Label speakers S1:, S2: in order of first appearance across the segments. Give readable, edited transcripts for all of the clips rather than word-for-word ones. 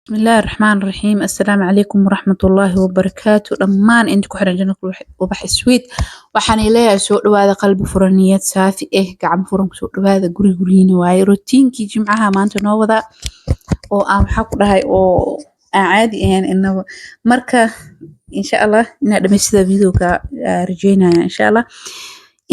S1: بسم الله الرحمن الرحيم. السلام عليكم ورحمة الله وبركاته. دمان انت كحرن جنك وبح سويت waxaan ileeyahay soo dhawaada qalbi furaniyad saafi gacmo furan soo dhawaada gurigiina waaye rootiinkii jimcaha maanta noo wada oo aan waxa ku dhahay oo aan caadi ahayn inaba marka insha Allah ina dhameysida videoga rajeynaya insha Allah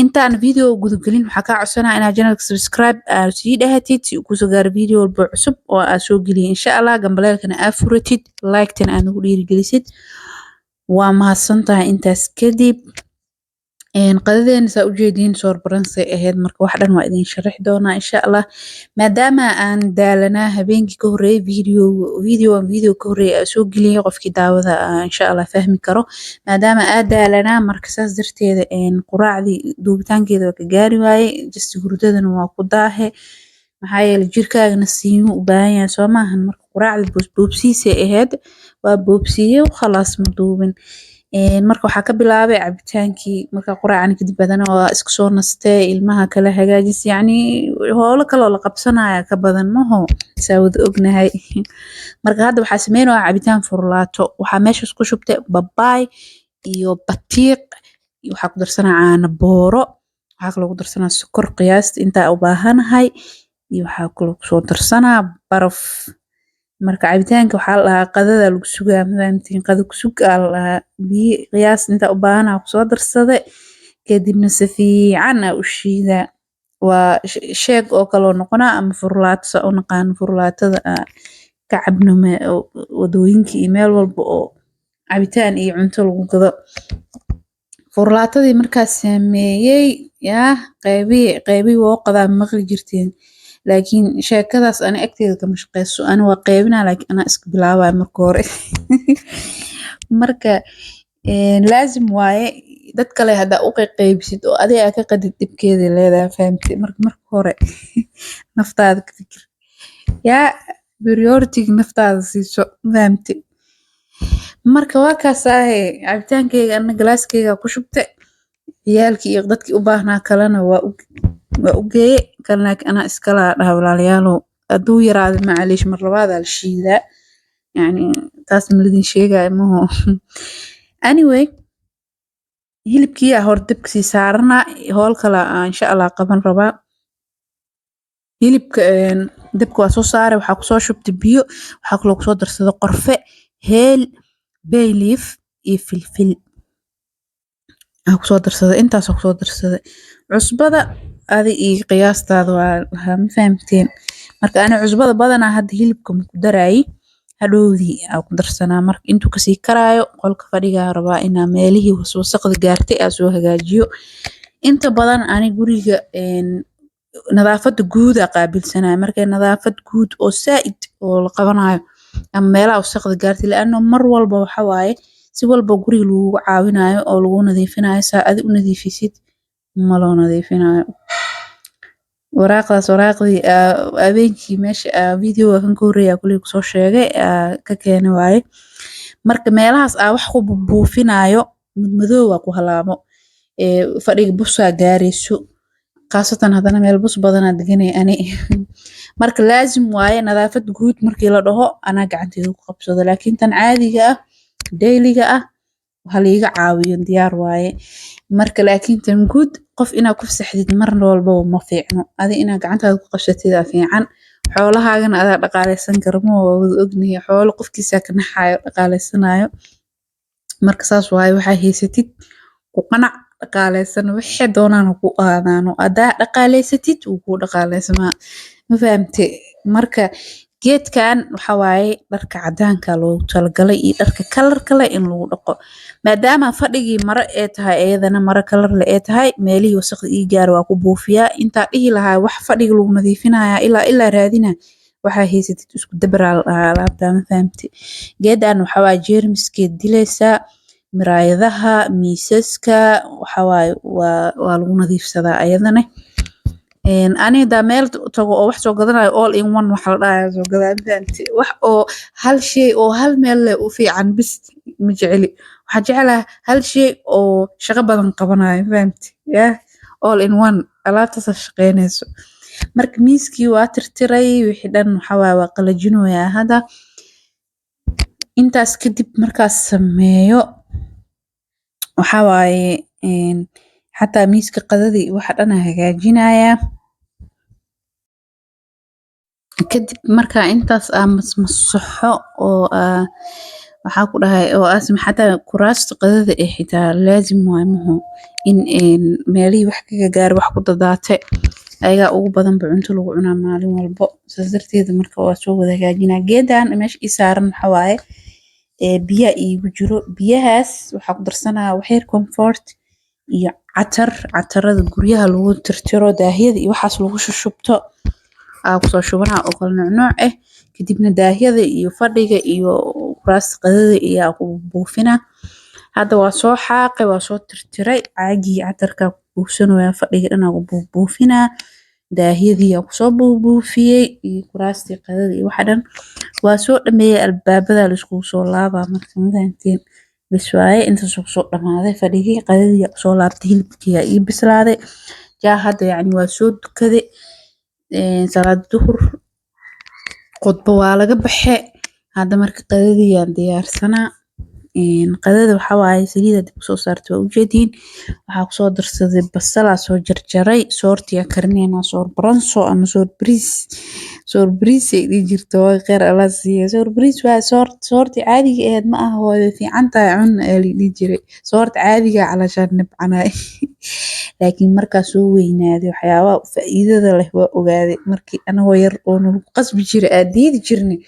S1: intaan video gudagelin waxaa ka codsanaa inaad channelka subscribe aad sii dhahatid si uu kusoo gaaro video walba cusub oo aad soo geliyo insha Allah gambaleelkana aad furatid like-tana aad nagu dhiirigelisid waa mahadsantahay intaas kadib qadadeena saa u jeediin soor baransay ahayd marka wax dhan waa idin sharax doonaa insha Allah maadaama aan daalanaa habeenkii ka horeeyay video ka horeeyay soo geliyay qofkii daawada insha Allah fahmi karo maadaama aad daalanaa marka saas darteeda quraacdii duubitaankeeda waa ka gaari waayay just hurdadana waa ku daahe maxaa yeelay jirkaagana siimo u baahan yahay soo maahan marka quraacdii boobsiisay ahayd waa boobsiiyay khalaas ma duubin marka waxaa ka bilaabay cabitaankii marka quraacana kadib badana waa iska soo nastay ilmaha kala hagaajis yacni howlo kale oo la qabsanaya ka badan maho saawad ognahay marka hadda waxaa sameynaya cabitaan furlaato waxaa meeshaas ku shubtay babaay iyo batiiq iyo waxaa ku darsanaa caano booro waxaa kaloo ku darsanaa sokor qiyaasta intaa u baahanahay iyo waxaa kaloo kusoo darsanaa baraf marka cabitaanka waxaa la dhahaa qadada lagu sugaa mafahamtiin qada ku sug aa la dhahaa biyo qiyaas inta u baahan kusoo darsade kadibna si fiican aa u shiidaa waa sheeg oo kaloo noqonaa ama furlaato saa u naqaano furlaatada ka cabno wadooyinka iyo meel walba oo cabitaan iyo cunto lagu gado furlaatadii markaas sameeyay yaa qaybii woo qadaa maqli jirteen laakiin sheekadaas ana agteeda kama shaqeyso ana waa qaybinaa laakiin ana iska bilaabaya marka hore marka laazim waaye dad kale haddaa u qaybisid oo adiga ka qadid dhibkeeda leedahay fahamtay marka hore naftaada ka fikir yaa priority naftaada siiso fahamtay marka waa kaas cabitaankeyga ana galaaskeyga ku shubtay ciyaalkii iyo dadkii u baahnaa kalena waa u geeye kan laakiin ana iskala dhaha walaalayaalow hadduu yaraado macaliish mar labaad la shiidaa yani taas maladin sheegaya maho anyway hilibkii hor dabka sii saaranaa howl kale insha Allah qaban rabaa hilibka dabka waa soo saaray waxaa kusoo shubtay biyo waxaa kaloo kusoo darsaday qorfe heel bay leaf iyo filfil kusoo darsaday intaasoo kusoo darsaday cusbada adi iyo qiyaastaada waa ma fahamteen marka ana cusbada badanaa hadda hilibka ma ku daraayi hadhowdii aa ku darsanaa marka intuu kasii karaayo qolka fadhigaa rabaa inaa meelihii wasaqda gaartay aa soo hagaajiyo inta badan ani guriga nadaafada guud aa qaabilsanaya marka nadaafad guud oo saaid oo la qabanayo ama meelaha wasaqda gaartay laano mar walba waxa waaye si walba guriga lagu caawinayo oo lagu nadiifinayo saa adi u nadiifisid ma loo nadiifinayo waraaqdii habeenkii meesha videoga kan ka horeeya kuley kusoo sheegay ka keenay waaye marka meelahaas wax ku buufinayo madmadow waa ku halaabo fadhiga busaa gaarayso khaasatan haddana meel bus badanaa deganay ani marka laazim waaye nadaafad guud markii la dhaho anaa gacanteeda ku qabsado laakiin tan caadiga dayliga waxa liiga caawiyo diyaar waaye marka laakiin tan guud qof inaad ku fasaxdid mar walba ma fiicno adi inaad gacantaada ku qabsatid fiican xoolahaagana adaa dhaqaaleysan karmo waa wada ognahay xoolo qofkiisa ka naxayo dhaqaaleysanayo marka saas waaye waxaa haysatid ku qanac dhaqaaleysan wixii doonaan ku aadaano adaa dhaqaaleysatid uu ku dhaqaaleysamaa ma fahamtay marka geedkan waxa waaye dharka cadaanka loogu talagalay iyo dharka kalar kale in lagu dhaqo maadaama fadhigii maro ee tahay iyadana maro kalar leh ee tahay meelihii wasaqda ii gaar waa ku buufiyaa intaa dhihi lahaa wax fadhiga lagu nadiifinaya ilaa raadina waxaa haysatid isku dabraa alaabta ma fahamtay geedan waxa waaye jeermiskeed dilaysaa miraayadaha miisaska waxa waaye waa lagu nadiifsadaa ayadana ani da meel tago oo wax soo gadanayo all in one waxa la dhahayo soo gadaa fahamtay wax oo hal shay oo hal meel leh u fiican bis ma jeceli waxaan jeclahay hal shay oo shaqo badan qabanayo fahamtay all in one alaabtaas shaqeynayso marka miiskii waa tirtiray wixii dhan waxa waa qalajinoyaa hadda intaas kadib markaas sameeyo waxaa waaye xataa miiska qadadii waxa dhan aan hagaajinayaa kadib markaa intaas aan masmasaxo oo waxaa ku dhahay oo xataa kuraasta qadada ee xitaa laazim waaye maho in meelihii wax kaga gaaro wax ku dadaate ayagaa ugu badan ba cunto lagu cunaa maalin walbo saas darteeda marka waa soo wada hagaajinaa geedan meesha ii saaran waxaa waaye biyaa iigu jiro biyahaas waxaa ku darsanaa waxyar comfort iyo catarada guryaha lagu tirtiro daahyada iyo waxaas lagu shushubto kusoo shubanaa oo kala nooc ah kadibna daahyada iyo fadhiga iyo kuraasta qadada iyo buufinaa hadda waa soo xaaqay waa soo tirtiray caagii catarka buufsanooyaa fadhiga dhan buufinaa daahyadii kusoo buufiyey iyo kuraastii qadada iyo waxa dhan waa soo dhameeyay albaabada la iskugu soo laabaa marka madanteen bas waaye intaas kusoo dhamaaday fadhigii qadadii soo laabtay hilibkii ii bislaaday jaa hadda yacni waa soo dukaday salaad duhur qodbo waa laga baxe hadda marka qadadii aan diyaarsanaa qadada waxaa waaye saliida dib kusoo saartay waa ujeediin waxaa kusoo darsaday basalaa soo jarjaray soortiyaa karineynaa soor baranso ama soor bariis ay dhihi jirto waa kheyr alla siiya soor bariis waa soortii caadiga ahayd ma aha way fiican tahay cun ayaa la dhihi jiray soorta caadiga calashaan nibcanay laakiin markaa soo weynaaday waxyaabaha faa'iidada leh waa ogaaday markii anagoo yar oo nagu qasbi jiray aad diidi jirnay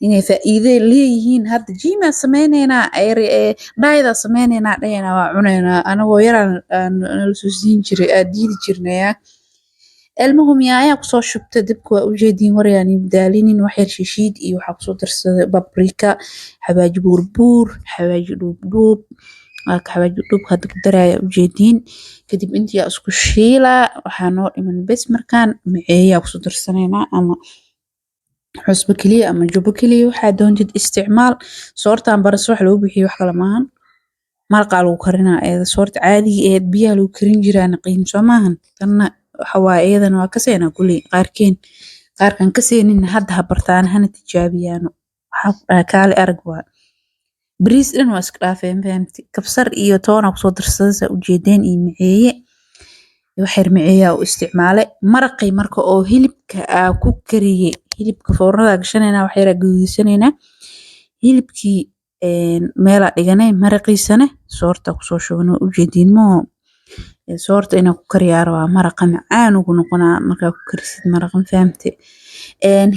S1: inay faa'iido leeyihiin hadda jiima sameyneynaa dhayda sameyneynaa dhaynaa waa cuneynaa anagoo yaraan nala soo siin jiray aad diidi jirnaya المهم يا ayaa kusoo shubtay dabka waa ujeediin waryaan daalinin wax yar shishiid iyo waxaa kusoo darsaday paprika xawaaji buurbuur xawaaji dhuubdhuub xawaaji dhuubka hadda ku daraya ujeediin kadib intii aa isku shiilaa waxaa noo dhiman bes markaan maceeyaa kusoo darsanaynaa ama cusbo keliya ama jubo keliya waxaa doontid isticmaal soortan baras wax loo bixiyo wax kale maahan maraqaa lagu karinaa eeda soorta caadiga eed biyaha lagu karin jiraa naqiin soo maahan tanna waxawaa iyadana waa kaseenaa kuley qaarkan kaseenina hadda habartaan hana tijaabiyaano waxaa ku dhahay kaali arag waa bariis dhan waa iska dhaafeen fahamti kabsar iyo toona kusoo darsadasa ujeedeen iyo maceeye waxyar maceeyaa u isticmaalay maraqii marka oo hilibka ku kariyey hilibka foornada gashanayna waxyaraa gaduudisanayna hilibkii meelaa dhiganay maraqiisana soorta kusoo shubanoo ujeediin moo soorta inaa ku kariyaa rabaa maraqa macaan ugu noqonaa markaa ku karisid maraqa fahamte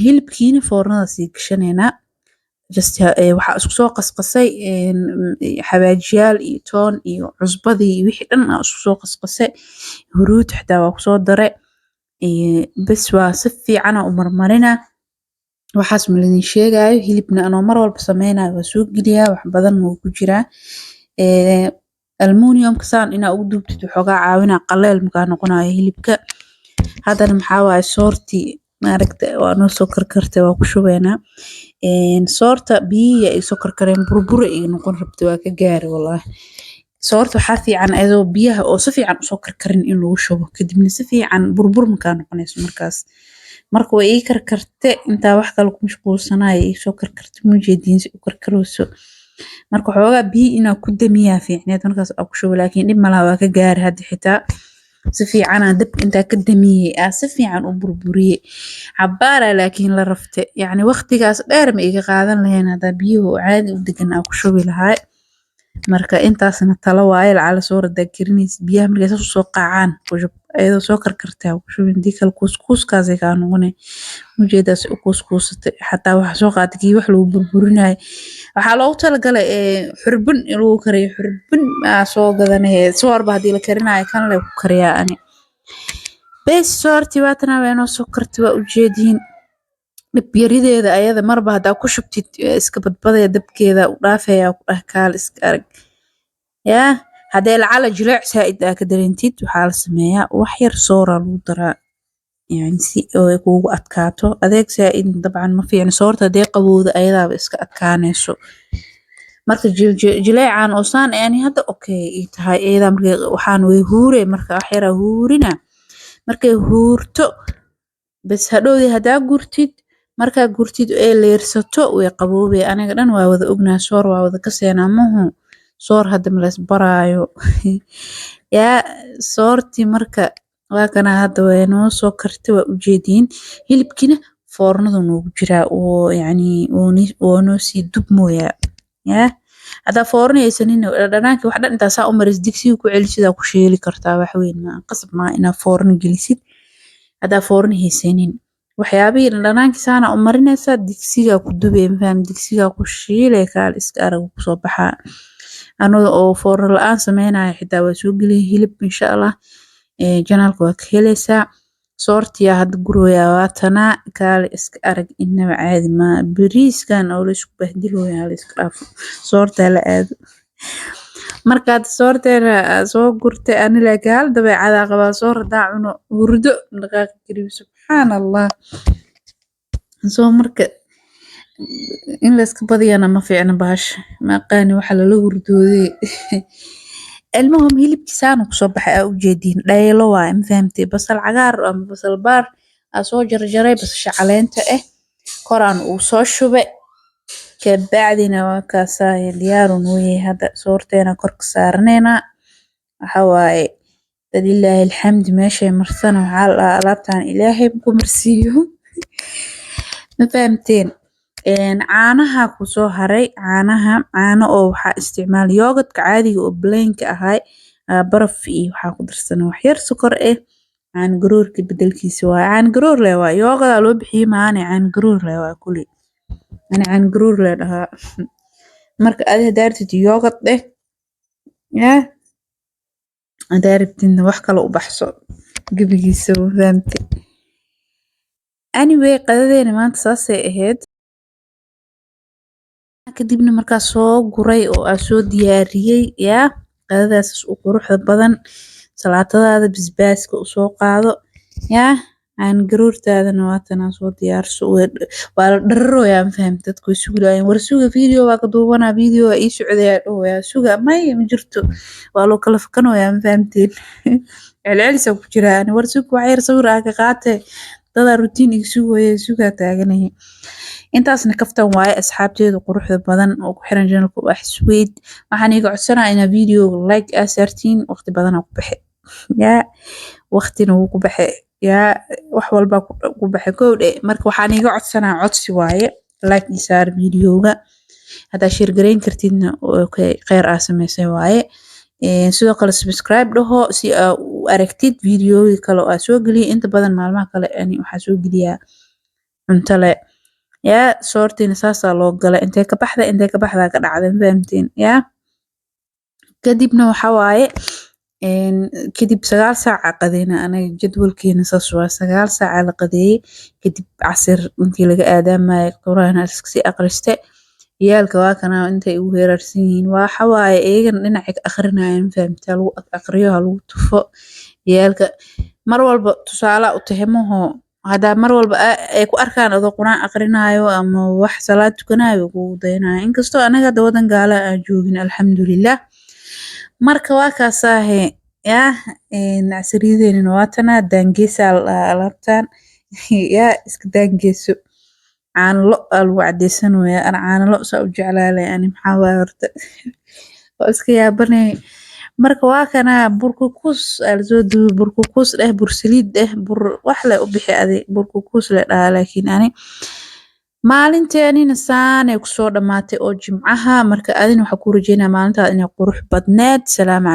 S1: hilibkiina foornada sii gashanaynaa waxaa isku soo qasqasay xawaajiyaal iyo toon iyo cusbadii iyo wixii dhan aa isku soo qasqasay huruud xitaa waa kusoo daray bes waa si fiicana u marmarina waxaas ma ladin sheegayo hilibna anoo mar walba sameynayo waa soo geliyaa wax badan wuu ku jiraa aluminiumka saan inaa ugu duubtid waxoogaa caawinaa qaleel markaa noqonayo hilibka haddana maxaa waaye soortii maaragta waa noo soo karkartay waa ku shubeynaa soorta biyihi ay soo karkareen burbura ay noqon rabta waa ka gaari wallaahi soorta waxaa fiican ayadoo biyaha oo si fiican usoo karkarin in lagu shubo kadibna si fiican burbur markaa noqonayso markaas marka way ii karkarte intaa wax kale ku mashquulsanayo ii soo karkarte mujeediin si u karkarayso marka xoogaa biyo inaa ku damiyaa fiicneed markaas aa ku shubo laakiin dhib malaha waa ka gaari hadda xitaa si fiicanaa dabka intaa ka damiyey si fiican u burburiyey cabaaraa laakiin la rafte yacni waqtigaas dheer ma iga qaadan lahayn haddaa biyuhu caadi u degan aa ku shubi lahaa marka intaasna talo waaye lacala soo radaa karinaysa biyaha markay saas usoo qaacaan kushub ayadoo soo karkartaa ku shubin hadii kale kuuskuuskaasay kaa noqonay mujeedaas u kuuskuusatay xataa waxa soo qaatay kii wax lagu burburinayo waxaa loogu talagalay xurbin in lagu kariyo xurbin aa soo gadanay soorba haddii la karinayo kan le ku kariyaa ani bes soortii waatana waa inoo soo kartay waa ujeediin dhib yarideeda ayada marba haddaa ku shubtid iska badbadaya dabkeeda u dhaafaya ku dhah kaal iska arag yaa haddee lacala jileec saa'id aa ka dareentid waxaa la sameeyaa wax yar sooraa lagu daraa yani si oo kuugu adkaato adeeg saa'id dabcan ma fiicno soorta haddee qabowda ayadaaba iska adkaanayso marka jileecan oo saan yani hadda okay ii tahay iyada markay waxaan way huure marka wax yaraa huurina markay huurto bes hadhowdii haddaa gurtid markaa gurtid ee leersato way qaboobay aniga dhan waa wada ognaa soor waa wada kaseenaa mahu soor hadda malays baraayo yaa soorti marka waa kana hadda way noo soo kartay waa ujeediin hilibkina foornadu noogu jiraa oo yani oo noo sii dubmooyaa yaa hada foornaysanin dhanaanki wax dhan inta saa u maris digsiga ku celisida ku sheeli kartaa wax weyn ma qasab ma ina foorno gelisid hada foornaysanin waxyaabihi dhanaanki saana u marinaysa digsiga ku dubay faham digsiga ku shiilay kaal iska arag ku soo baxaa anoo oo foorno la'aan sameynaayo xitaa waa soo gelin hilib insha Allah janaalka waa ka helaysaa soortiya had gurooya waatana kaal iska arag inaba caadi ma bariiskan oo la isku bahdilooya la iska dhaafo soorta la aado markaad soorteena soo gurtay ani la gaal dabeecada qaba soor daacuno hurdo dhaqaaq kariib subhanallah soo marka in la iska badiyana ma fiicna baash ma qaani waxa la hurdooday المهم hilibkiisaan ku soo baxay u jeedin dhaylo waa in fahamtay basal cagaar ama basal baar soo jarjaray basasha caleenta koraan uu soo shubay ka bacdina waa ka saay diyaarun way hada soorteena korka saarneena waxa waaye dadilaahi alxamd meeshay marsana waxa alaabtaan ilaahay ku marsiyo ma fahamteen caanaha ku soo haray caano oo waxa isticmaal yogurtka caadiga oo plain-ka ahay baraf iyo waxa ku darsan wax yar sokor aan garoorka bedelkiisa waa aan garoor leh waa yogurta loo bixiyay maana aan garoor leh waa kulli ana aan garoor leh dhaha marka aad daartid yogurt ya adaaribtina wax kale u baxso gabigiisa fahamtay anyway qadadeena maanta saasay ahayd kadibna markaa soo guray oo soo diyaariyay yaa qadadaas u quruxda badan salaatadaada basbaaska u soo qaado yaa aan garoortaadana waatana soo diyaarso waa la dharrooyaa faham dadku suulayeen war suuga video waa ka duubana video ay socdayaan oo yaa suuga may ma jirto waa loo kala fakanayaa fahamteen celcelisa ku jiraan war suuga wax yar sawir ka qaatay dada routine isu way suuga taaganahay intaasna kaftan waaye asxaabteedu quruxda badan oo ku xiran channelka wax sweet waxaan iga codsanayaa in video like asartiin waqti badan ku baxay yaa waqtina uu ku baxay yaa wax walba ku baxay koodhe marka waxaan iga codsanayaa codsi waaye like isaar videoga hada share gareyn kartidna okay khayr sameysay waaye sidoo kale subscribe dhaho si u aragtid videoga kale oo soo galiyo inta badan maalmaha kale ani waxa soo galiyaa cunto le yaa soortina saasa loo galay intee ka baxda ka dhacday fahamteen yaa kadibna waxa waaye kadib 9 saac qadayna anaga jadwalkeena saas waa 9 saac la qadeeyay kadib casir intii laga aadaamay quraana iska aqriste yaalka waa kana intay ugu heerarsan yihiin waxa waaye eegan dhinaca akhrinayaan fahamtaa lagu aqriyo lagu tufo yaalka mar walba tusaale u tahmaho hada mar walba ay ku arkaan adoo quraan aqrinayo ama wax salaad tukanayo ugu daynayo inkastoo anaga wadan gaala aan joogin alxamdulillah marka waa ka saahe yaa nasriideen waatana dangeesa alaabtan yaa iska dangeeso aan lo alwacdeysanayo aan lo soo jeclaalay ani maxaa horta oo iska yaabanay marka waa kana burkukus alsoo duu burkukus bursaliid bur wax la u bixi aday burkukus la dhaha laakiin ani maalinteena saan ay ku soo dhamaatay oo jimcaha marka adin waxa ku rajeynaa maalinta inay qurux badneed salaam